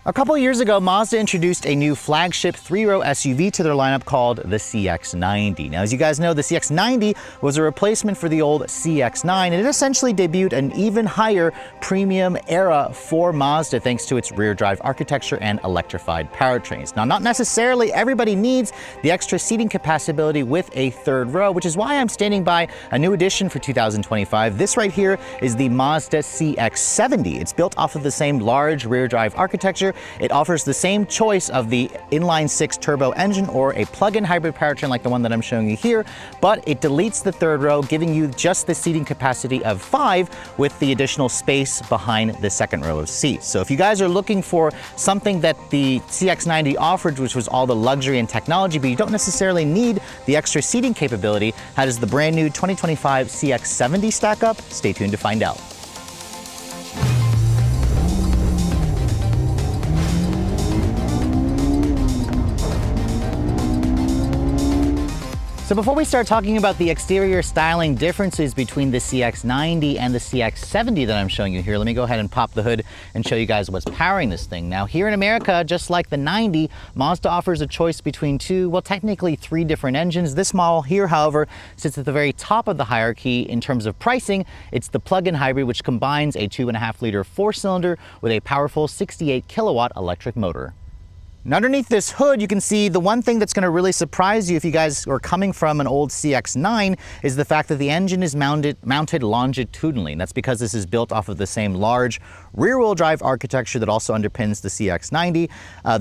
A couple years ago, Mazda introduced a new flagship three-row SUV to their lineup called the CX-90. Now, as you guys know, the CX-90 was a replacement for the old CX-9, and it essentially debuted an even higher premium era for Mazda thanks to its rear-drive architecture and electrified powertrains. Now, not necessarily everybody needs the extra seating capacity with a third row, which is why I'm standing by a new addition for 2025. This right here is the Mazda CX-70. It's built off of the same large rear-drive architecture. It offers the same choice of the inline-six turbo engine or a plug-in hybrid powertrain like the one that I'm showing you here, but it deletes the third row, giving you just the seating capacity of 5 with the additional space behind the second row of seats. So if you guys are looking for something that the CX-90 offered, which was all the luxury and technology, but you don't necessarily need the extra seating capability, how does the brand new 2025 CX-70 stack up? Stay tuned to find out. So before we start talking about the exterior styling differences between the CX-90 and the CX-70 that I'm showing you here, let me go ahead and pop the hood and show you guys what's powering this thing. Now, here in America, just like the 90, Mazda offers a choice between technically three different engines. This model here, however, sits at the very top of the hierarchy in terms of pricing. It's the plug-in hybrid, which combines a 2.5-liter four-cylinder with a powerful 68-kilowatt electric motor. Now, underneath this hood, you can see the one thing that's going to really surprise you if you guys are coming from an old CX-9 is the fact that the engine is mounted longitudinally. And that's because this is built off of the same large rear-wheel drive architecture that also underpins the CX-90.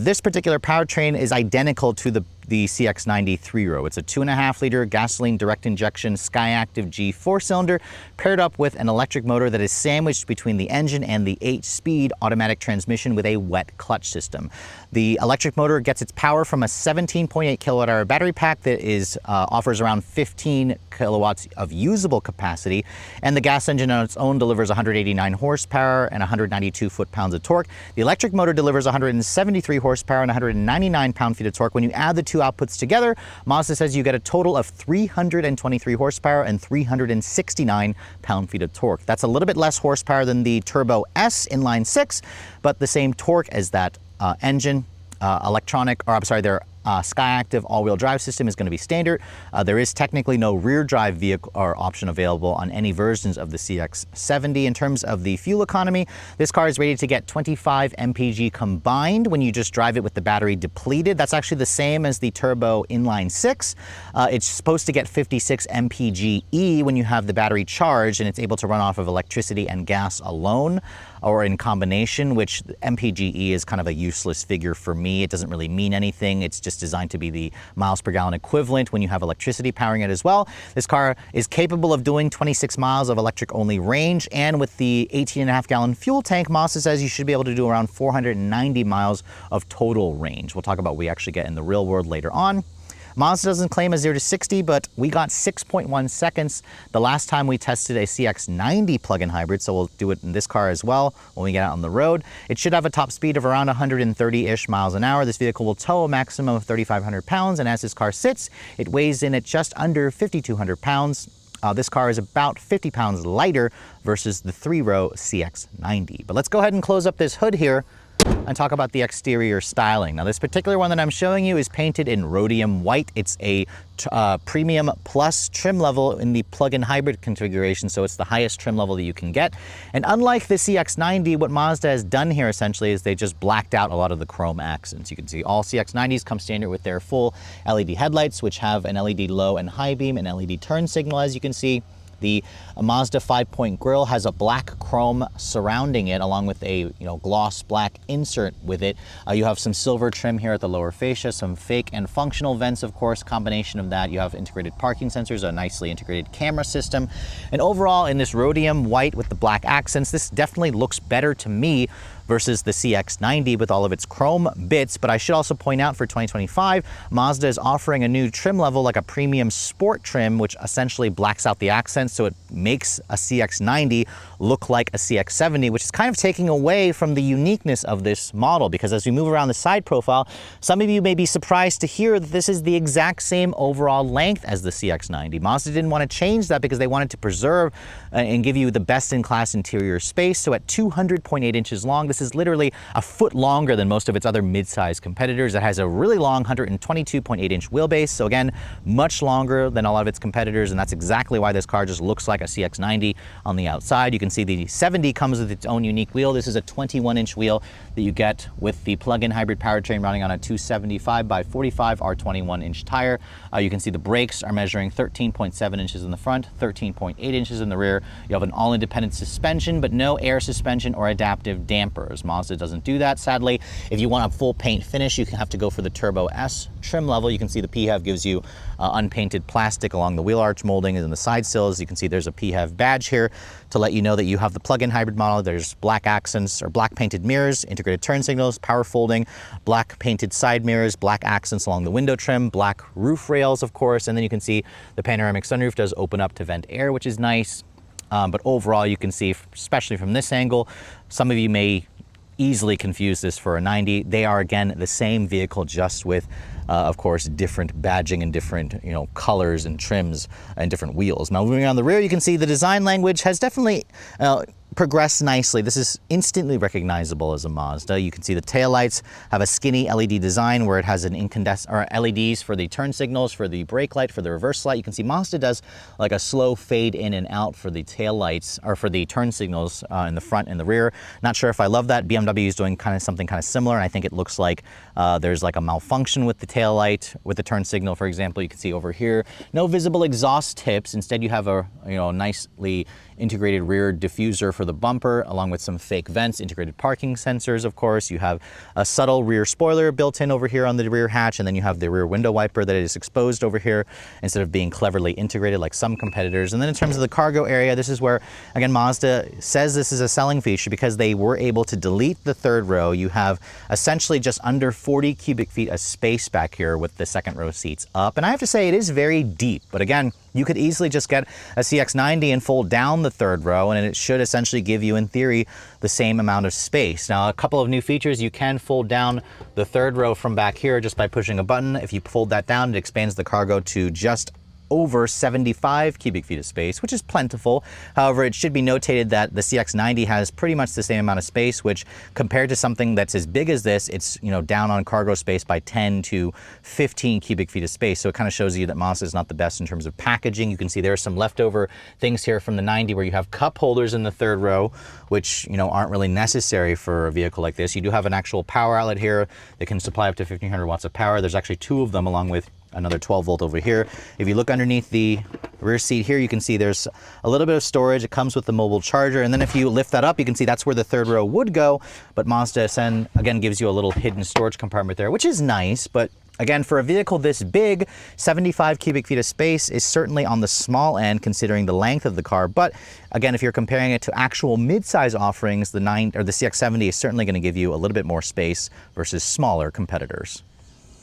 This particular powertrain is identical to the CX-90 three-row. It's a 2.5-liter gasoline direct injection Skyactiv G four-cylinder paired up with an electric motor that is sandwiched between the engine and the 8-speed automatic transmission with a wet clutch system. The electric motor gets its power from a 17.8 kilowatt-hour battery pack that offers around 15 kilowatts of usable capacity, and the gas engine on its own delivers 189 horsepower and 192 foot-pounds of torque. The electric motor delivers 173 horsepower and 199 pound-feet of torque. When you add the two outputs together, Mazda says you get a total of 323 horsepower and 369 pound-feet of torque. That's a little bit less horsepower than the Turbo S inline-six, but the same torque as that engine. Their Skyactiv all-wheel drive system is going to be standard. There is technically no rear drive vehicle or option available on any versions of the CX-70. In terms of the fuel economy, this car is rated to get 25 mpg combined when you just drive it with the battery depleted. That's actually the same as the turbo inline-six. It's supposed to get 56 mpg when you have the battery charged, and it's able to run off of electricity and gas alone or in combination, which mpge is kind of a useless figure for me. It doesn't really mean anything. It's just designed to be the miles per gallon equivalent when you have electricity powering it as well. This car is capable of doing 26 miles of electric only range, and with the 18.5 gallon fuel tank, Mazda says you should be able to do around 490 miles of total range. We'll talk about what we actually get in the real world later on. Mazda doesn't claim a 0 to 60, but we got 6.1 seconds the last time we tested a CX-90 plug-in hybrid, so we'll do it in this car as well when we get out on the road. It should have a top speed of around 130-ish miles an hour. This vehicle will tow a maximum of 3,500 pounds, and as this car sits, it weighs in at just under 5,200 pounds. This car is about 50 pounds lighter versus the three-row CX-90. But let's go ahead and close up this hood here and talk about the exterior styling. Now, this particular one that I'm showing you is painted in rhodium white. It's a premium plus trim level in the plug-in hybrid configuration, so it's the highest trim level that you can get. And unlike the CX-90, what Mazda has done here essentially is they just blacked out a lot of the chrome accents. You can see all CX-90s come standard with their full LED headlights, which have an LED low and high beam and LED turn signal, as you can see. The Mazda 5-point grille has a black chrome surrounding it, along with a gloss black insert with it. You have some silver trim here at the lower fascia, some fake and functional vents, of course. Combination of that, you have integrated parking sensors, a nicely integrated camera system. And overall, in this rhodium white with the black accents, this definitely looks better to me versus the CX-90 with all of its chrome bits. But I should also point out for 2025, Mazda is offering a new trim level, like a premium sport trim, which essentially blacks out the accents, so it makes a CX-90 look like a CX-70, which is kind of taking away from the uniqueness of this model, because as we move around the side profile, some of you may be surprised to hear that this is the exact same overall length as the CX-90. Mazda didn't want to change that because they wanted to preserve and give you the best-in-class interior space. So at 200.8 inches long, this This is literally a foot longer than most of its other mid-size competitors. It has a really long 122.8-inch wheelbase, so again, much longer than a lot of its competitors, and that's exactly why this car just looks like a CX-90 on the outside. You can see the 70 comes with its own unique wheel. This is a 21-inch wheel that you get with the plug-in hybrid powertrain running on a 275 by 45 R21-inch tire. You can see the brakes are measuring 13.7 inches in the front, 13.8 inches in the rear. You have an all-independent suspension, but no air suspension or adaptive dampers. Mazda doesn't do that, sadly. If you want a full paint finish, you have to go for the Turbo S trim level. You can see the PHEV gives you unpainted plastic along the wheel arch molding and the side sills. You can see there's a PHEV badge here to let you know that you have the plug-in hybrid model. There's black accents or black painted mirrors, integrated turn signals, power folding, black painted side mirrors, black accents along the window trim, black roof rails, of course, and then you can see the panoramic sunroof does open up to vent air, which is nice. But overall, you can see, especially from this angle, some of you may easily confuse this for a 90. They are, again, the same vehicle, just with of course, different badging and different, colors and trims and different wheels. Now, moving around the rear, you can see the design language has definitely progressed nicely. This is instantly recognizable as a Mazda. You can see the taillights have a skinny LED design where it has an incandescent or LEDs for the turn signals, for the brake light, for the reverse light. You can see Mazda does like a slow fade in and out for the taillights or for the turn signals in the front and the rear. Not sure if I love that. BMW is doing something kind of similar, and I think it looks like there's like a malfunction with the tail light, with the turn signal, for example. You can see over here, no visible exhaust tips. Instead, you have a nicely integrated rear diffuser for the bumper, along with some fake vents, integrated parking sensors, of course. You have a subtle rear spoiler built in over here on the rear hatch, and then you have the rear window wiper that is exposed over here instead of being cleverly integrated like some competitors. And then in terms of the cargo area, this is where, again, Mazda says this is a selling feature because they were able to delete the third row. You have essentially just under 40 cubic feet of space back here with the second row seats up. And I have to say, it is very deep, but again, you could easily just get a CX-90 and fold down the third row, and it should essentially give you, in theory, the same amount of space. Now, a couple of new features: you can fold down the third row from back here just by pushing a button. If you fold that down, it expands the cargo to just over 75 cubic feet of space, which is plentiful. However, it should be notated that the CX-90 has pretty much the same amount of space, which compared to something that's as big as this, it's down on cargo space by 10 to 15 cubic feet of space. So it kind of shows you that Mazda is not the best in terms of packaging. You can see there are some leftover things here from the 90 where you have cup holders in the third row, which aren't really necessary for a vehicle like this. You do have an actual power outlet here that can supply up to 1500 watts of power. There's actually two of them, along with another 12 volt over here. If you look underneath the rear seat here, you can see there's a little bit of storage. It comes with the mobile charger, and then if you lift that up, you can see that's where the third row would go, but Mazda again gives you a little hidden storage compartment there, which is nice. But again, for a vehicle this big, 75 cubic feet of space is certainly on the small end considering the length of the car. But again, if you're comparing it to actual mid-size offerings, the CX-70 is certainly going to give you a little bit more space versus smaller competitors.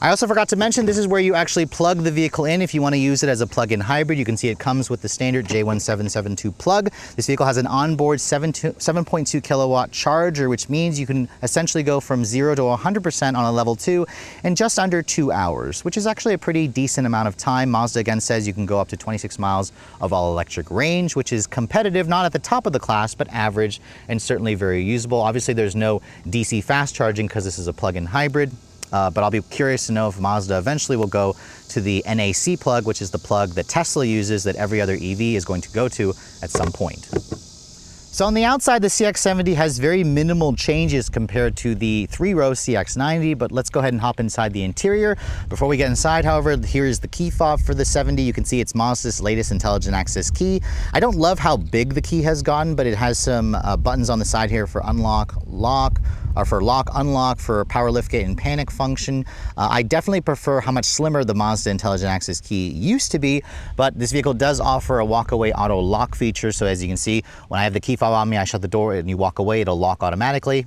I also forgot to mention, this is where you actually plug the vehicle in if you want to use it as a plug-in hybrid. You can see it comes with the standard J1772 plug. This vehicle has an onboard 7.2 kilowatt charger, which means you can essentially go from 0 to 100% on a level 2 in just under 2 hours, which is actually a pretty decent amount of time. Mazda again says you can go up to 26 miles of all-electric range, which is competitive, not at the top of the class, but average and certainly very usable. Obviously, there's no DC fast charging because this is a plug-in hybrid. But I'll be curious to know if Mazda eventually will go to the NAC plug, which is the plug that Tesla uses that every other EV is going to go to at some point. So on the outside, the CX-70 has very minimal changes compared to the 3-row CX-90, but let's go ahead and hop inside the interior. Before we get inside, however, here is the key fob for the 70. You can see it's Mazda's latest intelligent access key. I don't love how big the key has gotten, but it has some buttons on the side here for unlock, lock, or for lock, unlock, for power liftgate and panic function. I definitely prefer how much slimmer the Mazda intelligent access key used to be, but this vehicle does offer a walk-away auto lock feature. So as you can see, when I have the key fob on me, I shut the door and you walk away, it'll lock automatically.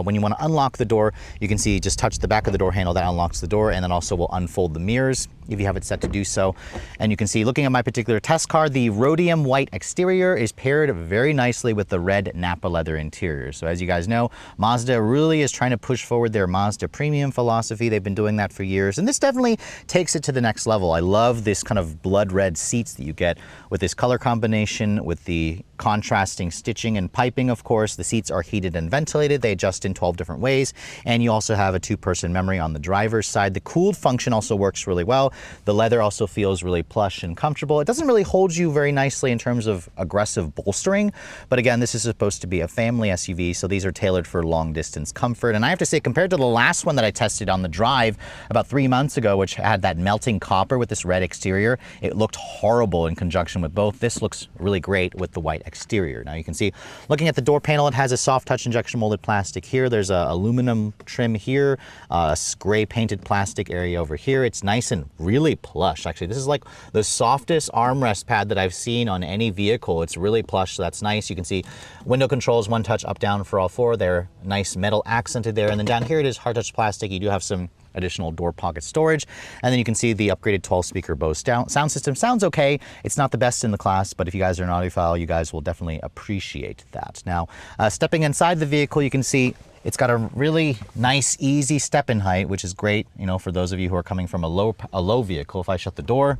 When you want to unlock the door, you can see just touch the back of the door handle, that unlocks the door, and then also will unfold the mirrors if you have it set to do so. And you can see, looking at my particular test car, the rhodium white exterior is paired very nicely with the red Nappa leather interior. So as you guys know, Mazda really is trying to push forward their Mazda premium philosophy. They've been doing that for years, and this definitely takes it to the next level. I love this kind of blood red seats that you get with this color combination, with the contrasting stitching and piping, of course. The seats are heated and ventilated. They adjust adjust in 12 different ways. And you also have a 2-person memory on the driver's side. The cooled function also works really well. The leather also feels really plush and comfortable. It doesn't really hold you very nicely in terms of aggressive bolstering, but again, this is supposed to be a family SUV, so these are tailored for long distance comfort. And I have to say, compared to the last one that I tested on the drive about 3 months ago, which had that melting copper with this red exterior, it looked horrible in conjunction with both. This looks really great with the white exterior. Now you can see, looking at the door panel, it has a soft touch injection molded plastic here. There's a aluminum trim here, a gray painted plastic area over here. It's nice and really plush. Actually, this is like the softest armrest pad that I've seen on any vehicle. It's really plush, so that's nice. You can see window controls, one touch up down for all four. They're nice metal accented there. And then down here it is hard touch plastic. You do have some additional door pocket storage. And then you can see the upgraded 12 speaker Bose sound system. Sounds okay. It's not the best in the class, but if you guys are an audiophile, you guys will definitely appreciate that. Now, stepping inside the vehicle, you can see it's got a really nice, easy step-in height, which is great, you know, for those of you who are coming from a low vehicle. If I shut the door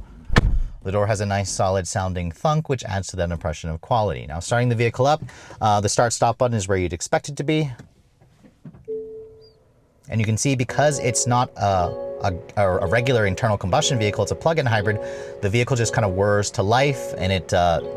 has a nice solid sounding thunk, which adds to that impression of quality. Now, starting the vehicle up, the start-stop button is where you'd expect it to be. And you can see, because it's not a regular internal combustion vehicle, it's a plug-in hybrid, the vehicle just kind of whirs to life, and it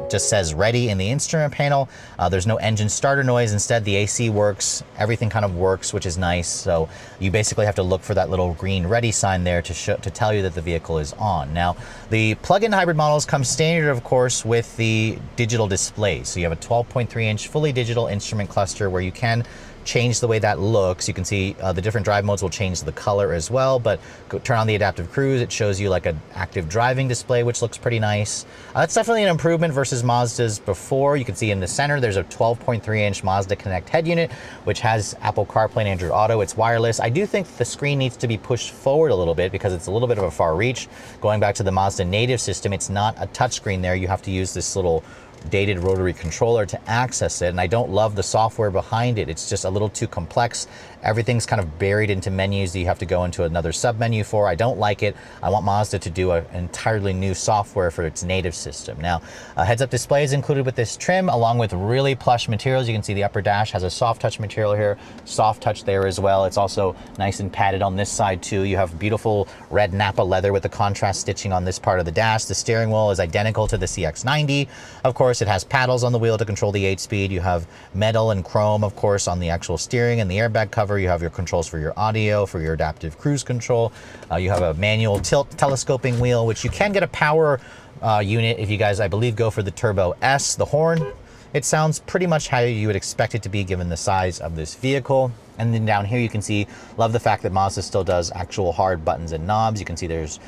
just says ready in the instrument panel. There's no engine starter noise. Instead, the AC works. Everything kind of works, which is nice. So you basically have to look for that little green ready sign there to tell you that the vehicle is on. Now, the plug-in hybrid models come standard, of course, with the digital display. So you have a 12.3-inch fully digital instrument cluster where you can change the way that looks. You can see the different drive modes will change the color as well, but turn on the adaptive cruise, it shows you like an active driving display, which looks pretty nice. It's definitely an improvement versus Mazda's before. You can see in the center, there's a 12.3-inch Mazda Connect head unit, which has Apple CarPlay and Android Auto. It's wireless. I do think the screen needs to be pushed forward a little bit because it's a little bit of a far reach. Going back to the Mazda native system, it's not a touchscreen there. You have to use this little dated rotary controller to access it, and I don't love the software behind it. It's just a little too complex. Everything's kind of buried into menus that you have to go into another sub menu for. I don't like it. I want Mazda to do an entirely new software for its native system. Now, heads-up display is included with this trim, along with really plush materials. You can see the upper dash has a soft touch material here, soft touch there as well. It's also nice and padded on this side too. You have beautiful red Napa leather with the contrast stitching on this part of the dash. The steering wheel is identical to the CX-90. Of course, it has paddles on the wheel to control the 8-speed. You have metal and chrome, of course, on the actual steering and the airbag cover. You have your controls for your audio, for your adaptive cruise control. You have a manual tilt telescoping wheel, which you can get a power unit if you guys, I believe, go for the Turbo S. The horn, it sounds pretty much how you would expect it to be given the size of this vehicle. And then down here you can see, love the fact that Mazda still does actual hard buttons and knobs. You can see there's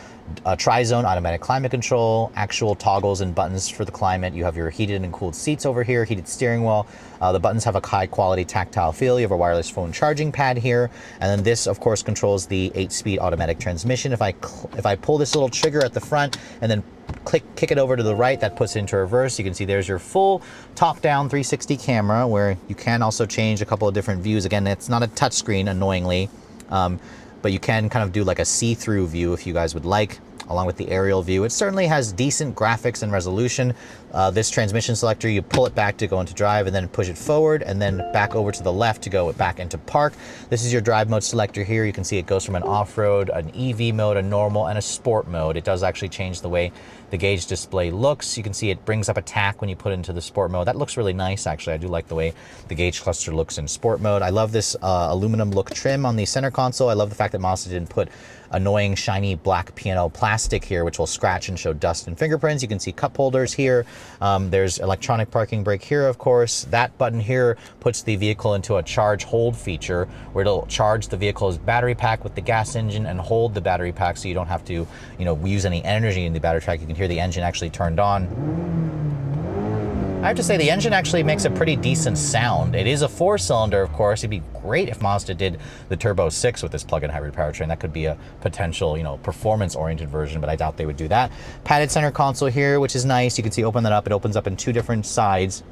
a tri-zone automatic climate control, actual toggles and buttons for the climate. You have your heated and cooled seats over here, heated steering wheel. The buttons have a high quality tactile feel. You have a wireless phone charging pad here. And then this, of course, controls the 8-speed automatic transmission. If I pull this little trigger at the front and then kick it over to the right, that puts it into reverse. You can see there's your full top-down 360 camera, where you can also change a couple of different views. Again, it's not a touchscreen, annoyingly, but you can kind of do like a see-through view if you guys would like, along with the aerial view. It certainly has decent graphics and resolution. This transmission selector, you pull it back to go into drive and then push it forward and then back over to the left to go back into park. This is your drive mode selector here. You can see it goes from an off-road, an EV mode, a normal, and a sport mode. It does actually change the way the gauge display looks. You can see it brings up a tack when you put it into the sport mode. That looks really nice, actually. I do like the way the gauge cluster looks in sport mode. I love this aluminum look trim on the center console. I love the fact that Mazda didn't put annoying shiny black piano plastic here, which will scratch and show dust and fingerprints. You can see cup holders here. There's electronic parking brake here, of course. That button here puts the vehicle into a charge hold feature, where it'll charge the vehicle's battery pack with the gas engine and hold the battery pack, so you don't have to, use any energy in the battery pack. You can hear the engine actually turned on. I have to say, the engine actually makes a pretty decent sound. It is a 4-cylinder, of course. It'd be great if Mazda did the Turbo 6 with this plug-in hybrid powertrain. That could be a potential, performance-oriented version, but I doubt they would do that. Padded center console here, which is nice. You can see, open that up. It opens up in 2 different sides.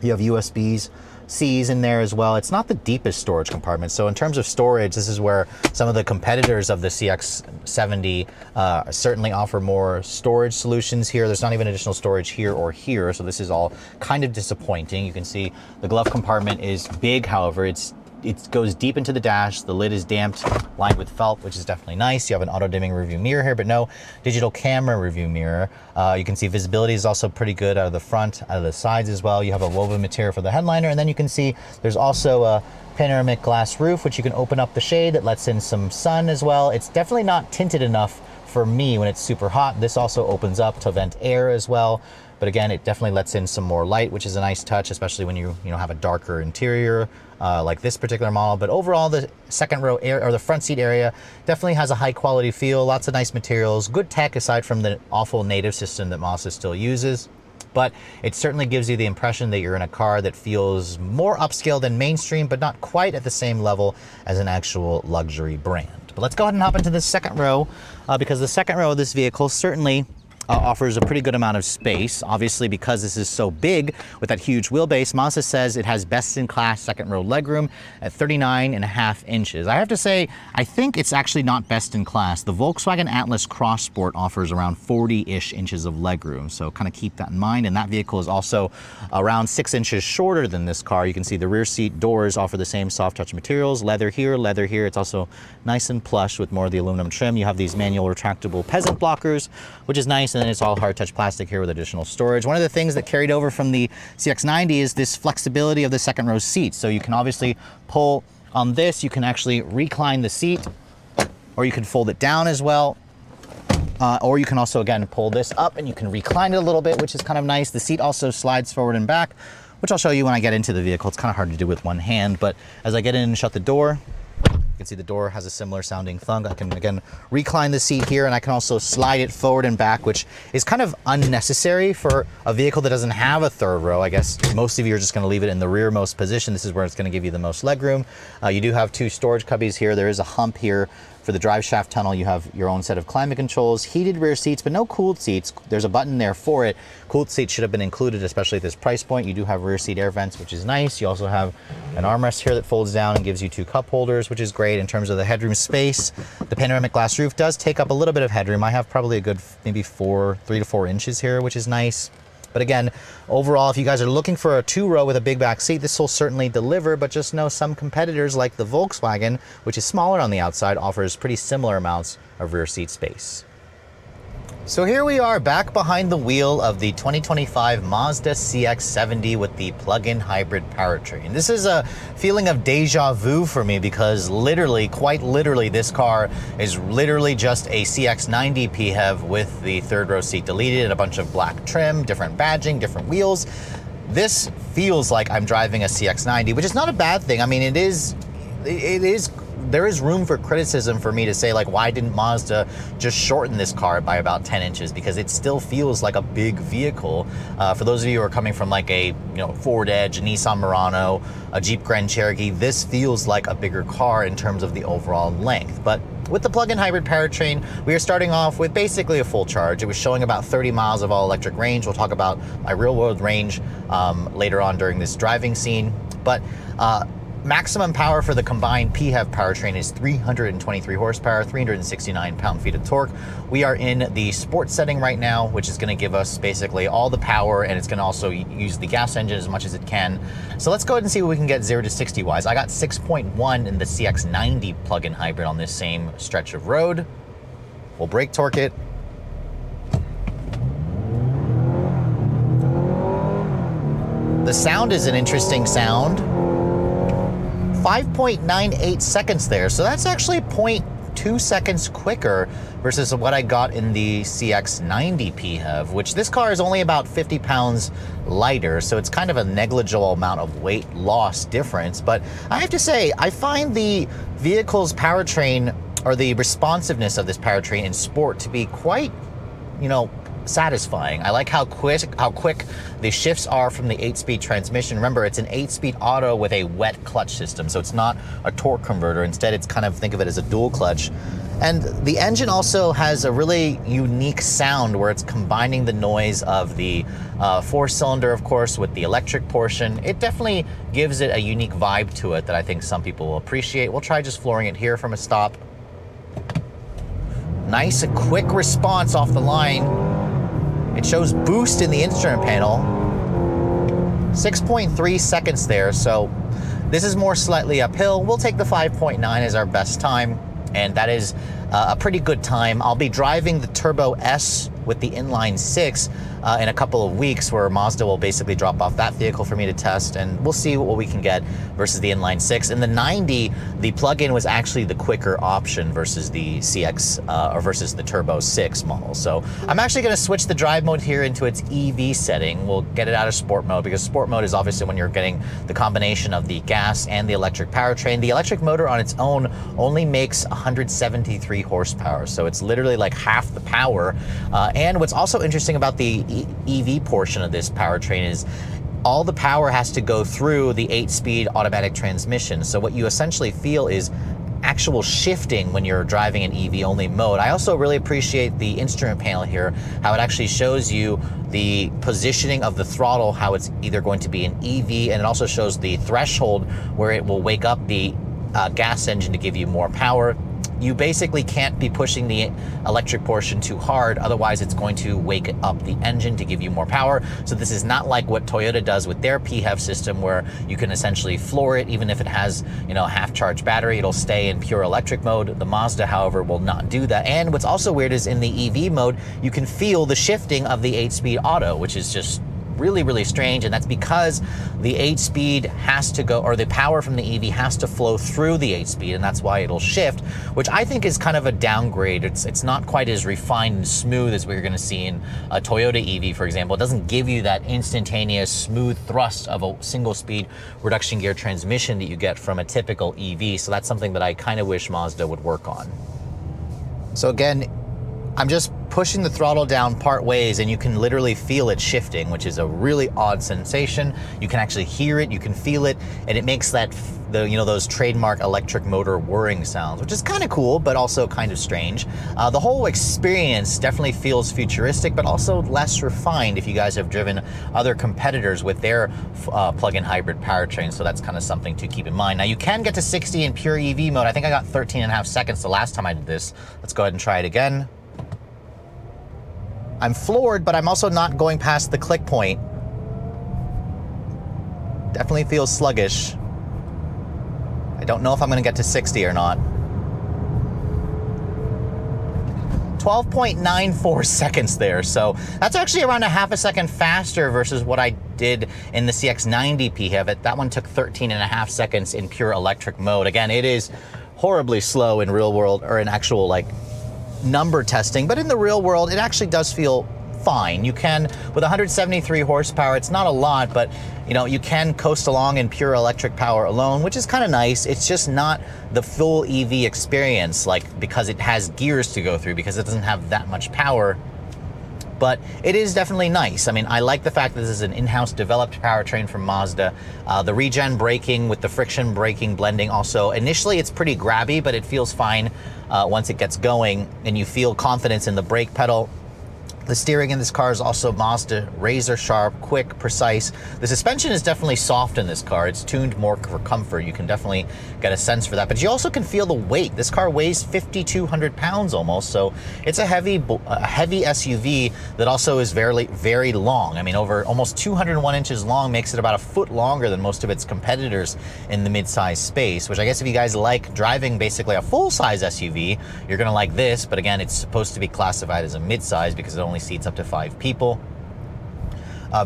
You have USB-Cs in there as well. It's not the deepest storage compartment. So in terms of storage, this is where some of the competitors of the CX-70 certainly offer more storage solutions here. There's not even additional storage here or here. So this is all kind of disappointing. You can see the glove compartment is big. However, it's it goes deep into the dash. The lid is damped, lined with felt, which is definitely nice. You have an auto-dimming rearview mirror here, but no digital camera rearview mirror. You can see visibility is also pretty good out of the front, out of the sides as well. You have a woven material for the headliner, and then you can see there's also a panoramic glass roof, which you can open up the shade that lets in some sun as well. It's definitely not tinted enough for me when it's super hot. This also opens up to vent air as well. But again, it definitely lets in some more light, which is a nice touch, especially when you have a darker interior like this particular model. But overall, the second row or the front seat area definitely has a high quality feel, lots of nice materials, good tech aside from the awful native system that Mazda still uses. But it certainly gives you the impression that you're in a car that feels more upscale than mainstream, but not quite at the same level as an actual luxury brand. But let's go ahead and hop into the second row because the second row of this vehicle certainly offers a pretty good amount of space. Obviously, because this is so big with that huge wheelbase, Mazda says it has best-in-class second row legroom at 39.5 inches. I have to say, I think it's actually not best in class. The Volkswagen Atlas Cross Sport offers around 40-ish inches of legroom, so kind of keep that in mind. And that vehicle is also around 6 inches shorter than this car. You can see the rear seat doors offer the same soft touch materials, leather here, leather here. It's also nice and plush with more of the aluminum trim. You have these manual retractable peasant blockers, which is nice. And then it's all hard touch plastic here with additional storage. One of the things that carried over from the CX-90 is this flexibility of the second row seats. So you can obviously pull on this, you can actually recline the seat, or you can fold it down as well. Or you can also, again, pull this up and you can recline it a little bit, which is kind of nice. The seat also slides forward and back, which I'll show you when I get into the vehicle. It's kind of hard to do with one hand, but as I get in and shut the door, you can see the door has a similar sounding thunk. I can, again, recline the seat here, and I can also slide it forward and back, which is kind of unnecessary for a vehicle that doesn't have a third row. I guess most of you are just going to leave it in the rearmost position. This is where it's going to give you the most legroom. You do have two storage cubbies here. There is a hump here. For the drive shaft tunnel, you have your own set of climate controls, heated rear seats, but no cooled seats. There's a button there for it. Cooled seats should have been included, especially at this price point. You do have rear seat air vents, which is nice. You also have an armrest here that folds down and gives you two cup holders, which is great in terms of the headroom space. The panoramic glass roof does take up a little bit of headroom. I have probably a good maybe 3 to 4 inches here, which is nice. But again, overall, if you guys are looking for a two-row with a big back seat, this will certainly deliver, but just know some competitors like the Volkswagen, which is smaller on the outside, offers pretty similar amounts of rear seat space. So here we are back behind the wheel of the 2025 Mazda CX-70 with the plug-in hybrid powertrain. This is a feeling of deja vu for me because literally, quite literally, this car is literally just a CX-90 PHEV with the third row seat deleted and a bunch of black trim, different badging, different wheels. This feels like I'm driving a CX-90, which is not a bad thing. I mean, there is room for criticism for me to say, like, why didn't Mazda just shorten this car by about 10 inches? Because it still feels like a big vehicle. For those of you who are coming from like a Ford Edge, a Nissan Murano, a Jeep Grand Cherokee, this feels like a bigger car in terms of the overall length. But with the plug-in hybrid powertrain, we are starting off with basically a full charge. It was showing about 30 miles of all-electric range. We'll talk about my real-world range later on during this driving scene. But maximum power for the combined PHEV powertrain is 323 horsepower, 369 pound-feet of torque. We are in the sport setting right now, which is going to give us basically all the power, and it's going to also use the gas engine as much as it can. So let's go ahead and see what we can get 0 to 60 wise. I got 6.1 in the CX-90 plug-in hybrid on this same stretch of road. We'll brake torque it. The sound is an interesting sound. 5.98 seconds there, so that's actually 0.2 seconds quicker versus what I got in the CX-90 PHEV, which this car is only about 50 pounds lighter, so it's kind of a negligible amount of weight loss difference. But I have to say, I find the vehicle's powertrain, or the responsiveness of this powertrain in sport, to be quite, satisfying. I like how quick the shifts are from the 8-speed transmission. Remember, it's an 8-speed auto with a wet clutch system, so it's not a torque converter. Instead, it's kind of, think of it as a dual clutch. And the engine also has a really unique sound where it's combining the noise of the 4-cylinder, of course, with the electric portion. It definitely gives it a unique vibe to it that I think some people will appreciate. We'll try just flooring it here from a stop. Nice and quick response off the line. It shows boost in the instrument panel, 6.3 seconds there, so This is more slightly uphill. We'll take the 5.9 as our best time, and that is a pretty good time. I'll be driving the Turbo S with the inline 6 in a couple of weeks, where Mazda will basically drop off that vehicle for me to test, and we'll see what we can get versus the inline 6. In the 90, the plug-in was actually the quicker option versus the CX or versus the Turbo 6 model. So I'm actually going to switch the drive mode here into its EV setting. We'll get it out of sport mode, because sport mode is obviously when you're getting the combination of the gas and the electric powertrain. The electric motor on its own only makes 173 horsepower, so it's literally like half the power. And what's also interesting about the EV portion of this powertrain is all the power has to go through the 8-speed automatic transmission. So what you essentially feel is actual shifting when you're driving in EV-only mode. I also really appreciate the instrument panel here, how it actually shows you the positioning of the throttle, how it's either going to be an EV, and it also shows the threshold where it will wake up the gas engine to give you more power. You basically can't be pushing the electric portion too hard, otherwise it's going to wake up the engine to give you more power. So this is not like what Toyota does with their PHEV system, where you can essentially floor it. Even if it has, you know, a half-charged battery, it'll stay in pure electric mode. The Mazda, however, will not do that. And what's also weird is in the EV mode, you can feel the shifting of the 8-speed auto, which is just really, really strange. And that's because the 8-speed has to go, or the power from the EV has to flow through the 8-speed, and that's why it'll shift, which I think is kind of a downgrade. It's not quite as refined and smooth as we're going to see in a Toyota EV, for example. It doesn't give you that instantaneous smooth thrust of a single-speed reduction gear transmission that you get from a typical EV. So that's something that I kind of wish Mazda would work on. So again, I'm just pushing the throttle down part ways, and you can literally feel it shifting, which is a really odd sensation. You can actually hear it, you can feel it, and it makes that, those trademark electric motor whirring sounds, which is kind of cool, but also kind of strange. The whole experience definitely feels futuristic, but also less refined if you guys have driven other competitors with their plug-in hybrid powertrain, so that's kind of something to keep in mind. Now, you can get to 60 in pure EV mode. I think I got 13.5 seconds the last time I did this. Let's go ahead and try it again. I'm floored, but I'm also not going past the click point. Definitely feels sluggish. I don't know if I'm going to get to 60 or not. 12.94 seconds there, so that's actually around a half a second faster versus what I did in the CX-90 PHEV. That one took 13.5 seconds in pure electric mode. Again, it is horribly slow in real world, or in actual number testing, but in the real world, it actually does feel fine. You can, with 173 horsepower, it's not a lot, but you can coast along in pure electric power alone, which is kind of nice. It's just not the full EV experience, because it has gears to go through, because it doesn't have that much power. But it is definitely nice. I mean, I like the fact that this is an in-house developed powertrain from Mazda. The regen braking with the friction braking blending also, initially it's pretty grabby, but it feels fine once it gets going, and you feel confidence in the brake pedal. The steering in this car is also Mazda, razor sharp, quick, precise. The suspension is definitely soft in this car. It's tuned more for comfort. You can definitely get a sense for that, but you also can feel the weight. This car weighs 5,200 pounds almost, so it's a heavy SUV that also is very, very long. I mean, over almost 201 inches long, makes it about a foot longer than most of its competitors in the mid-size space, which I guess if you guys like driving basically a full-size SUV, you're gonna like this, but again, it's supposed to be classified as a mid-size because it only seats up to 5 people.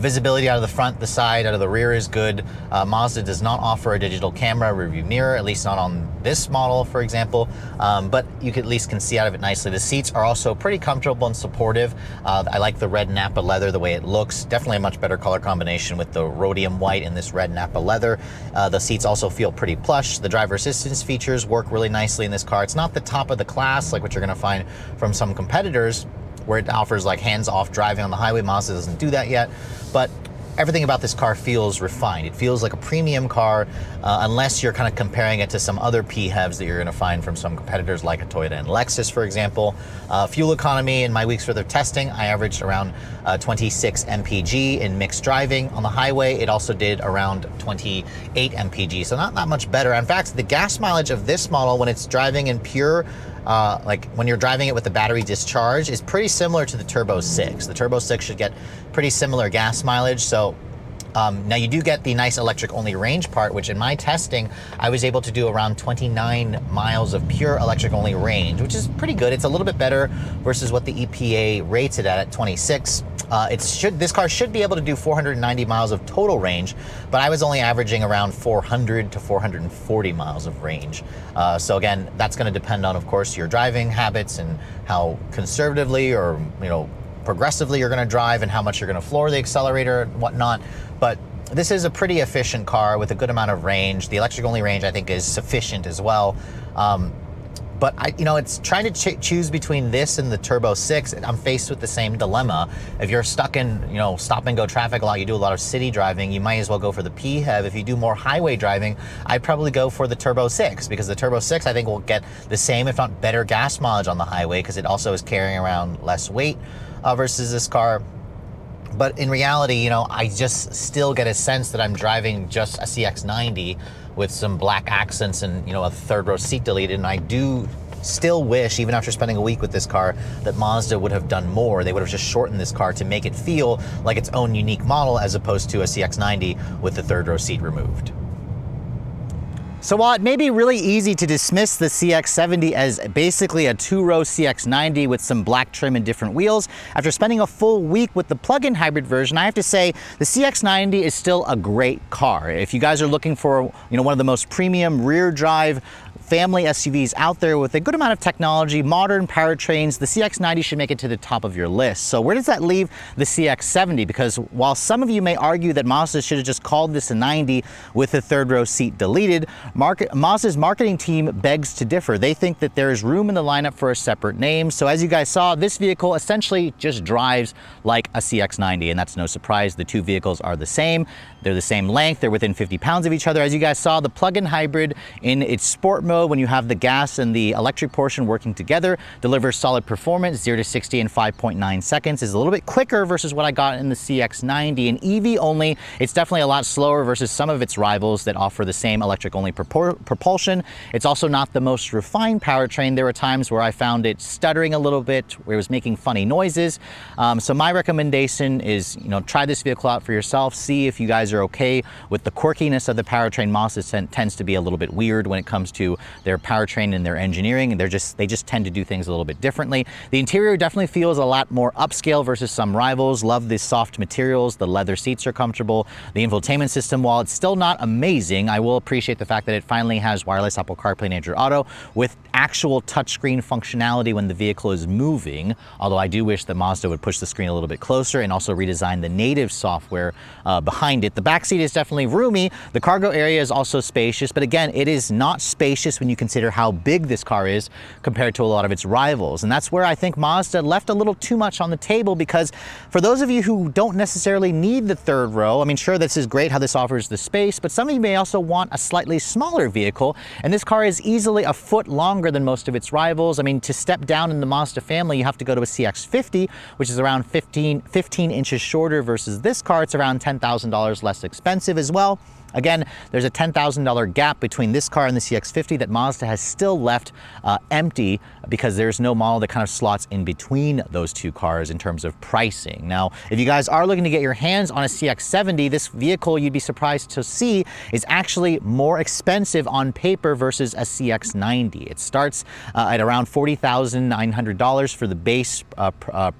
Visibility out of the front, the side, out of the rear is good. Mazda does not offer a digital camera rearview mirror, at least not on this model, for example, but you at least can see out of it nicely. The seats are also pretty comfortable and supportive. I like the red Nappa leather, the way it looks. Definitely a much better color combination with the rhodium white and this red Nappa leather. The seats also feel pretty plush. The driver assistance features work really nicely in this car. It's not the top of the class like what you're gonna find from some competitors, where it offers hands-off driving on the highway. Mazda doesn't do that yet, but everything about this car feels refined. It feels like a premium car, unless you're kind of comparing it to some other PHEVs that you're going to find from some competitors like a Toyota and Lexus, for example. Fuel economy, in my week's worth of testing, I averaged around 26 mpg in mixed driving. On the highway, it also did around 28 mpg, so not that much better. In fact, the gas mileage of this model, when it's driving in pure when you're driving it with the battery discharge, is pretty similar to the Turbo 6. The Turbo 6 should get pretty similar gas mileage, so Now you do get the nice electric only range part, which in my testing, I was able to do around 29 miles of pure electric only range, which is pretty good. It's a little bit better versus what the EPA rates it at 26. This car should be able to do 490 miles of total range, but I was only averaging around 400 to 440 miles of range. So again, that's going to depend on, of course, your driving habits and how conservatively or, progressively you're going to drive and how much you're going to floor the accelerator and whatnot. But this is a pretty efficient car with a good amount of range. The electric only range, I think, is sufficient as well. But it's trying to choose between this and the Turbo 6. I'm faced with the same dilemma. If you're stuck in, stop and go traffic a lot, you do a lot of city driving, you might as well go for the PHEV. If you do more highway driving, I'd probably go for the Turbo 6, because the Turbo 6, I think, will get the same, if not better, gas mileage on the highway, because it also is carrying around less weight versus this car. But in reality, I just still get a sense that I'm driving just a CX-90 with some black accents and, a third row seat deleted. And I do still wish, even after spending a week with this car, that Mazda would have done more. They would have just shortened this car to make it feel like its own unique model, as opposed to a CX-90 with the third row seat removed. So while it may be really easy to dismiss the CX-70 as basically a two-row CX-90 with some black trim and different wheels, after spending a full week with the plug-in hybrid version, I have to say the CX-90 is still a great car. If you guys are looking for, one of the most premium rear drive family SUVs out there with a good amount of technology, modern powertrains, the CX-90 should make it to the top of your list. So where does that leave the CX-70? Because while some of you may argue that Mazda should have just called this a 90 with the third row seat deleted, Mazda's marketing team begs to differ. They think that there is room in the lineup for a separate name. So as you guys saw, this vehicle essentially just drives like a CX-90, and that's no surprise. The two vehicles are the same. They're the same length. They're within 50 pounds of each other. As you guys saw, the plug-in hybrid in its sport mode, when you have the gas and the electric portion working together, delivers solid performance. 0 to 60 in 5.9 seconds is a little bit quicker versus what I got in the CX-90. In EV only, it's definitely a lot slower versus some of its rivals that offer the same electric only propulsion. It's also not the most refined powertrain. There were times where I found it stuttering a little bit, where it was making funny noises. So my recommendation is, try this vehicle out for yourself. See if you guys are okay with the quirkiness of the powertrain. Mazda tends to be a little bit weird when it comes to their powertrain and their engineering, and they just tend to do things a little bit differently. The interior definitely feels a lot more upscale versus some rivals. Love the soft materials. The leather seats are comfortable. The infotainment system, while it's still not amazing, I will appreciate the fact that it finally has wireless Apple CarPlay and Android Auto with actual touchscreen functionality when the vehicle is moving, although I do wish that Mazda would push the screen a little bit closer and also redesign the native software behind it. The back seat is definitely roomy. The cargo area is also spacious, but again, it is not spacious when you consider how big this car is compared to a lot of its rivals. And that's where I think Mazda left a little too much on the table, because for those of you who don't necessarily need the third row, I mean, sure, this is great how this offers the space, but some of you may also want a slightly smaller vehicle, and this car is easily a foot longer than most of its rivals. I mean, to step down in the Mazda family, you have to go to a CX-50, which is around 15 inches shorter versus this car. It's around $10,000 less expensive as well. Again, there's a $10,000 gap between this car and the CX-50 that Mazda has still left empty, because there's no model that kind of slots in between those two cars in terms of pricing. Now, if you guys are looking to get your hands on a CX-70, this vehicle, you'd be surprised to see, is actually more expensive on paper versus a CX-90. It starts at around $40,900 for the base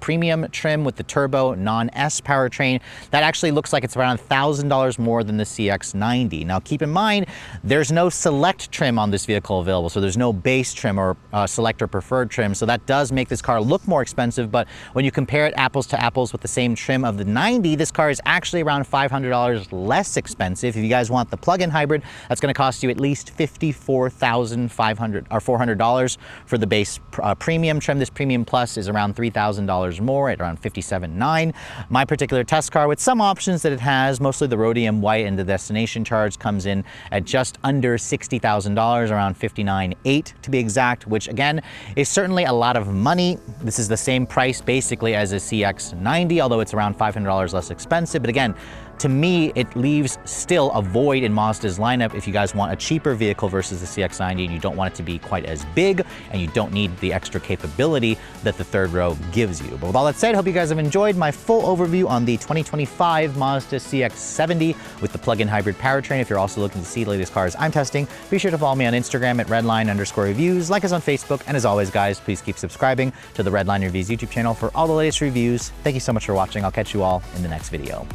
premium trim with the turbo non-S powertrain. That actually looks like it's around $1,000 more than the CX-90. Now, keep in mind, there's no select trim on this vehicle available, so there's no base trim or select or preferred trim, so that does make this car look more expensive. But when you compare it apples to apples with the same trim of the 90, this car is actually around $500 less expensive. If you guys want the plug-in hybrid, that's going to cost you at least $54,500 or $400 for the base premium trim. This premium plus is around $3,000 more at around $57,900. My particular test car, with some options that it has, mostly the rhodium white and the destination charge, comes in at just under $60,000, around $59,800 to be exact, which again is certainly a lot of money. This is the same price basically as a CX-90, although it's around $500 less expensive. But again, to me, it leaves still a void in Mazda's lineup if you guys want a cheaper vehicle versus the CX-90 and you don't want it to be quite as big and you don't need the extra capability that the third row gives you. But with all that said, hope you guys have enjoyed my full overview on the 2025 Mazda CX-70 with the plug-in hybrid powertrain. If you're also looking to see the latest cars I'm testing, be sure to follow me on Instagram at Redline_reviews, like us on Facebook, and as always, guys, please keep subscribing to the Redline Reviews YouTube channel for all the latest reviews. Thank you so much for watching. I'll catch you all in the next video.